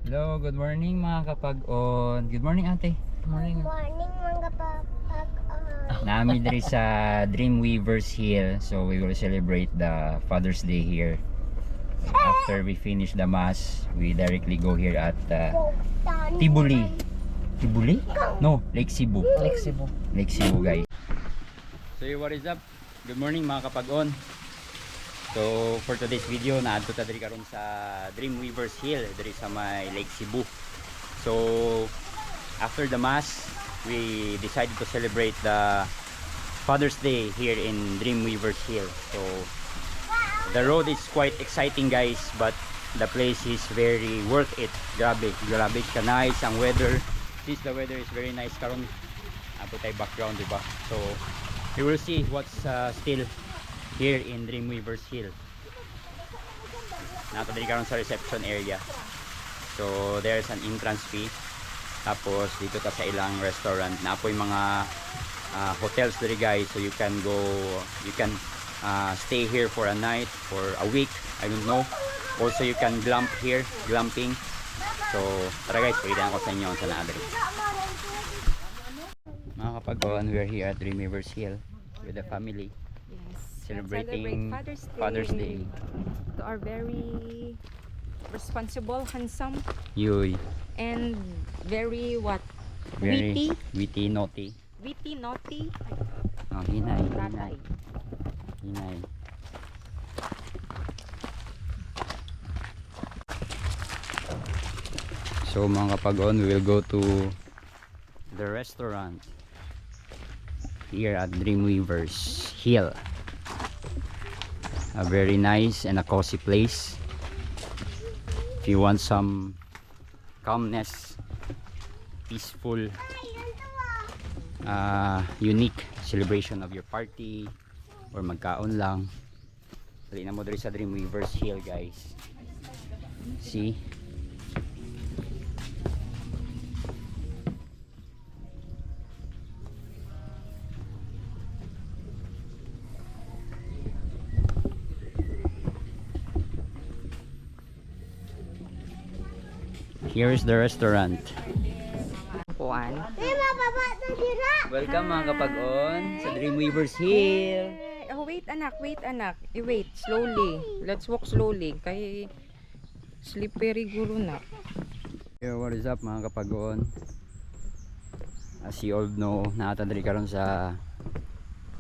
Hello, good morning mga kapag-on. Good morning ate. Good morning. Morning mga pag-on. Nami diri sa Dreamweavers Hill. So we will celebrate the Father's Day here. After we finish the mass, we directly go here at Tibuli. Tibuli? No, Lake Cebu. Lake Cebu. Lake Cebu guys. So what is up? Good morning mga kapag-on. So for today's video, naadto ta diri karon sa Dreamweavers Hill diri sa may Lake Cebu. So after the mass, we decided to celebrate the Father's Day here in Dreamweavers Hill. So the road is quite exciting guys, but the place is very worth it. Grabe ka nice ang weather. Since the weather is very nice karon, ato tay background, diba? So we will see what's still here in Dreamweavers Hill. Nato diri karon sa reception area. So there's an entrance fee. Tapos dito ta sa ilang restaurant. Napoy mga hotels diri guys, so you can stay here for a night, for a week, I don't know. Also you can glamping. So tara guys, pwede ako sa inyo sa naadri. Mga kapag-on, we are here at Dreamweavers Hill with the family. Celebrating Father's Day. To our very responsible, handsome, Yoy. and very Very witty, naughty. witty, naughty Oh, hinay. tatay. So mga kapag-on, we will go to the restaurant here at Dreamweavers Hill. A very nice and a cozy place. If you want some calmness, peaceful, unique celebration of your party, or magkaon lang, dali na mo diri sa Dreamweavers Hill guys. See? Here is the restaurant. Kuan. Welcome mga kapag-on sa Dreamweavers Hill. Oh, wait anak. I-wait slowly. Let's walk slowly kay slippery guro na. Yo, what is up mga kapag-on? As you all know, nakatadri karon sa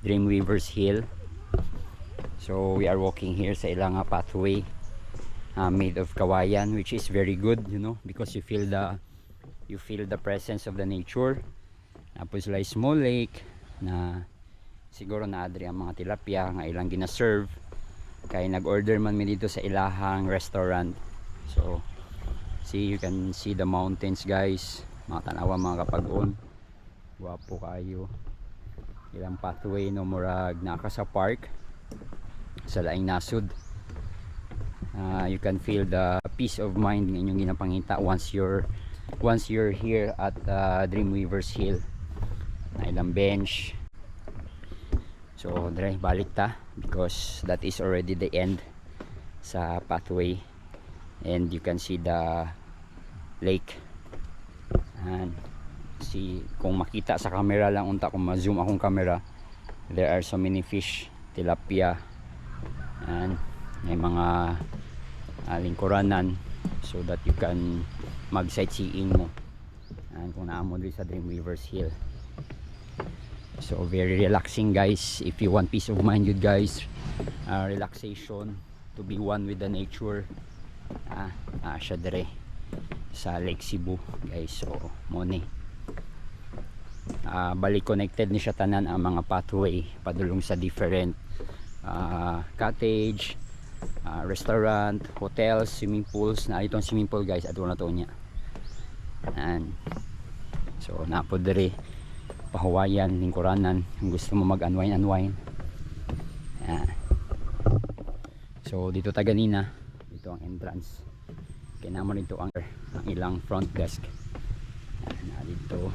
Dreamweavers Hill. So we are walking here sa ilang pathway made of kawayan, which is very good, you know, because you feel the presence of the nature. Tapos like small lake na siguro na adri ang mga tilapia nga ilang gina-serve kay nag-order man mi dito sa ilahang restaurant. So see, you can see the mountains guys, mga tanawa mga kapag-on. Guwapo kayo. Ilang pathway no, murag naka sa park sa laing nasud. You can feel the peace of mind ng inyong ginapangita once you're here at Dreamweavers Hill. Na ilang bench. So dre balik ta because that is already the end sa pathway, and you can see the lake. And see, kung makita sa camera lang unta, kung ma-zoom akong camera, there are so many fish, tilapia, and may mga lingkuranan so that you can mag sightseeing mo, and kung naamo dito sa Dreamweavers Hill. So very relaxing guys, if you want peace of mind good guys, relaxation, to be one with the nature, siya dire sa Lake Cebu guys. So mo ni balik connected ni siya tanan ang mga pathway padulong sa different cottage, restaurant, hotels, swimming pools. Na itong swimming pool guys, ato na to niya. And so napo diri pahawayan, lingkuranan, kung gusto mo mag-unwind. So dito ta ganina, dito ang entrance. Kaya naman dito ang ilang front desk. Dito.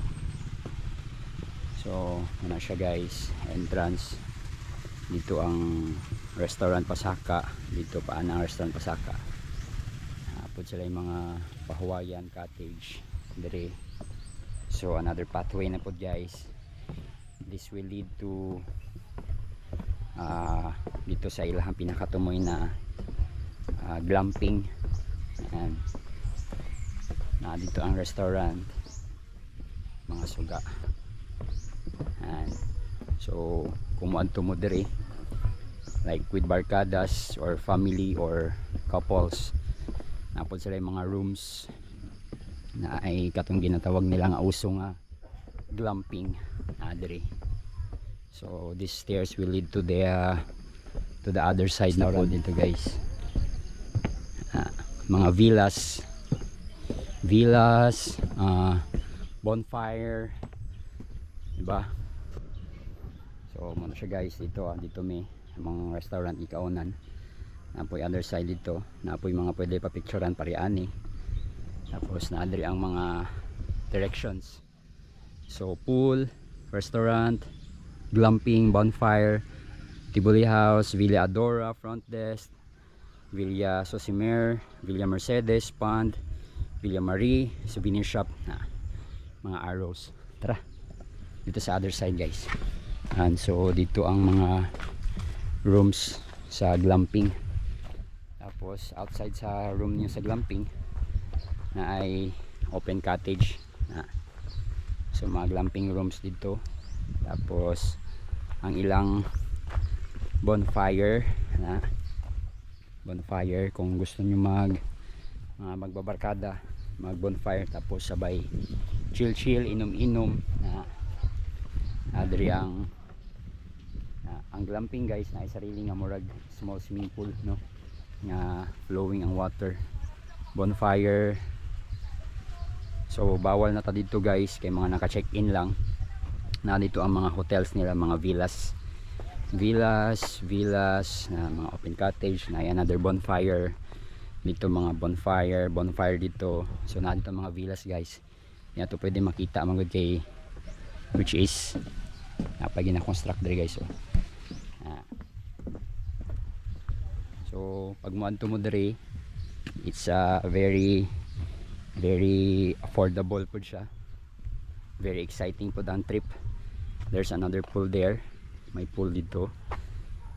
So ano siya guys, entrance. Dito ang restaurant Pasaka, dito pa ang restaurant Pasaka. napod sila yung mga pahuwayan cottage dire. So another pathway na pod guys, this will lead to dito sa ilahang pinakatumoy na glamping. Ayan. Dito ang restaurant, mga suga. Ayan. So kung muadto mo dire like with barkadas or family or couples, napod sila yung mga rooms na ay katong ginatawag nila nga uso nga glamping dire. So these stairs will lead to the other side na po dito guys. Mga villas, bonfire, diba? So muna siya guys dito. Dito may mga restaurant ikaunan. Napoy other side dito, napoy mga pwede pa picturean pariani. Tapos naadri ang mga directions. So pool, restaurant, glamping, bonfire, Tivoli House, Villa Adora, front desk, Villa Sosimer, Villa Mercedes, Pond, Villa Marie, souvenir shop, mga arrows. Tara, dito sa other side guys. And so dito ang mga rooms sa glamping. Tapos outside sa room niyo sa glamping na ay open cottage na. So mga glamping rooms dito. Tapos ang ilang bonfire na bonfire kung gusto nyo magbabarkada, mag bonfire, tapos sabay chill inom na adri ang glamping guys na ay sarili nga murag small swimming pool no nga flowing ang water, bonfire. So bawal na ta dito guys kay mga naka check in lang. Na dito ang mga hotels nila, mga villas na mga open cottage na another bonfire dito, mga bonfire dito. So na dito mga villas guys, yan to pwede makita mga kay which is napag gina-construct dere guys. So pag mo adto mo dere, it's very affordable po siya, very exciting po ang trip. There's another pool there, may pool dito,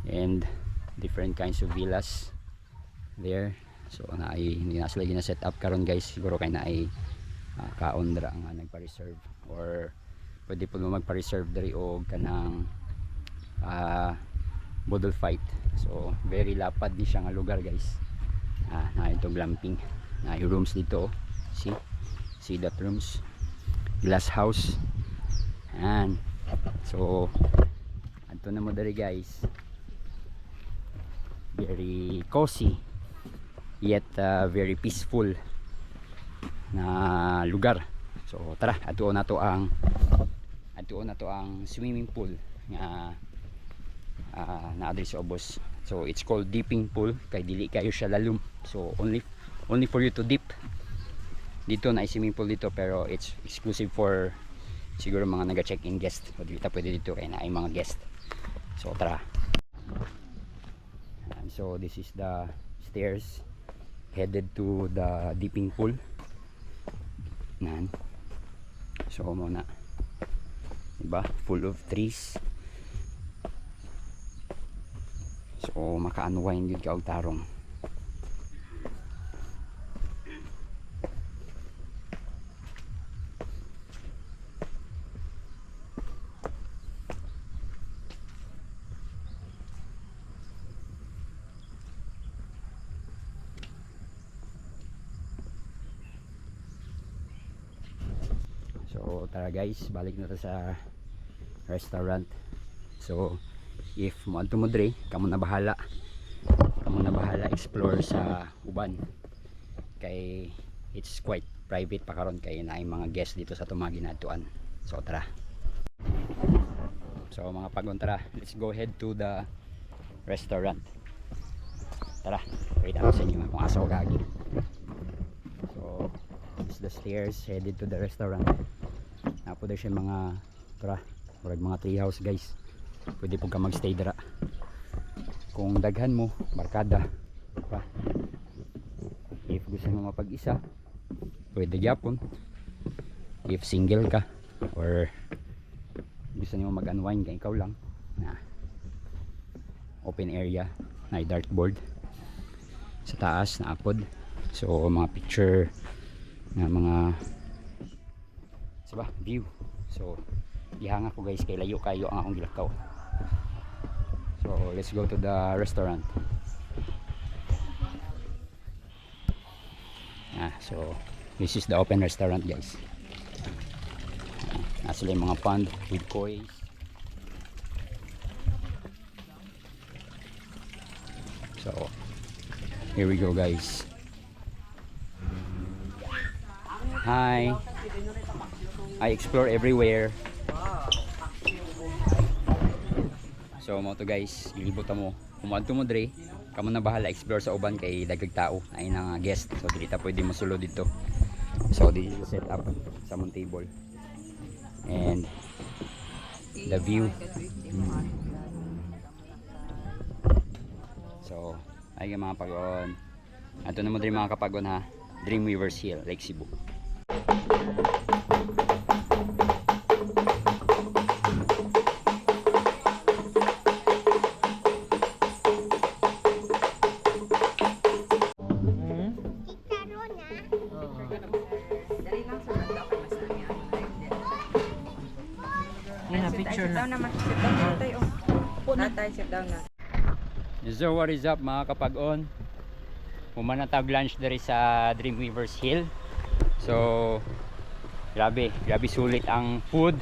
and different kinds of villas there. So hindi na sila gina-set up karon guys, siguro kay na ay kaon dra nga nagpa-reserve, or pwede po magpa-reserve diri og kanang bodol fight. So very lapad ni siya nga lugar guys. Na ito glamping, na yung rooms dito, see that rooms, glass house. And so adto na mo diri guys, very cozy yet very peaceful na lugar. So tara, atuon na to ang swimming pool nga naadri sa ubos. So it's called dipping pool kay dili kayo siya lalum. So only for you to dip. Dito na swimming pool dito, pero it's exclusive for siguro mga naga-check-in guest. O dito pwede dito kay na ay mga guest. So tara. And so this is the stairs headed to the dipping pool. Nan. So muna, diba? Full of trees. So maka-unwind yun ka og tarong. So tara guys, balik na to sa restaurant. So if mo adto mo dre, kamo na bahala explore sa uban kay it's quite private pa karon kay naay mga guest dito sa tumagi natuan. So tara. So mga pagon, tara, let's go head to the restaurant. Tara, wait ako sa inyo kung asa ko gagi. So this is the stairs headed to the restaurant. Napo daw siya mga mga tree house guys. Pwede po ka magstay dira kung daghan mo barkada pa. If gusto nyo mapag-isa, pwede gyapon. If single ka or gusto nyo mag-unwind ka ikaw lang, na open area na dartboard sa taas na apod. So mga picture na mga diba, view. So ihanga ko guys, kay layo kayo ang akong gilakaw. So let's go to the restaurant. So this is the open restaurant guys. Nasa yung mga pond with koi. So here we go guys. Hi. I explore everywhere. So mo to guys, gilibutan mo. Kumuadto mo dre, kamo na bahala explore sa uban kay dagdag tao ay nga guest. So dili ta pwede mosulod dito. So this is the setup sa mong table. And the view. So ay mga pagon. Ato na mo dre mga kapagon ha. Dreamweavers Hill, Lake Cebu. Yan na, picture na. Sit down naman. Sit down na tayo. Upo na tayo, sit down na. So what is up mga kapag-on? Pumanatag lunch dari sa Dreamweavers Hill. So grabe sulit ang food.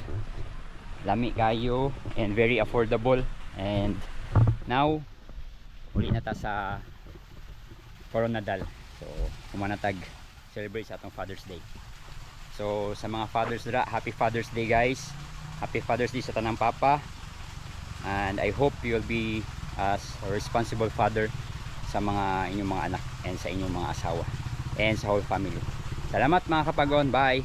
Lami kayo and very affordable. And now uli na ta sa Coronadal. So pumanatag celebrate sa atong Father's Day. So sa mga fathers dira, happy Father's Day guys. Happy Father's Day sa tanang papa. And I hope you will be as a responsible father sa mga inyong mga anak and sa inyong mga asawa and sa whole family. Salamat mga kapagon. Bye.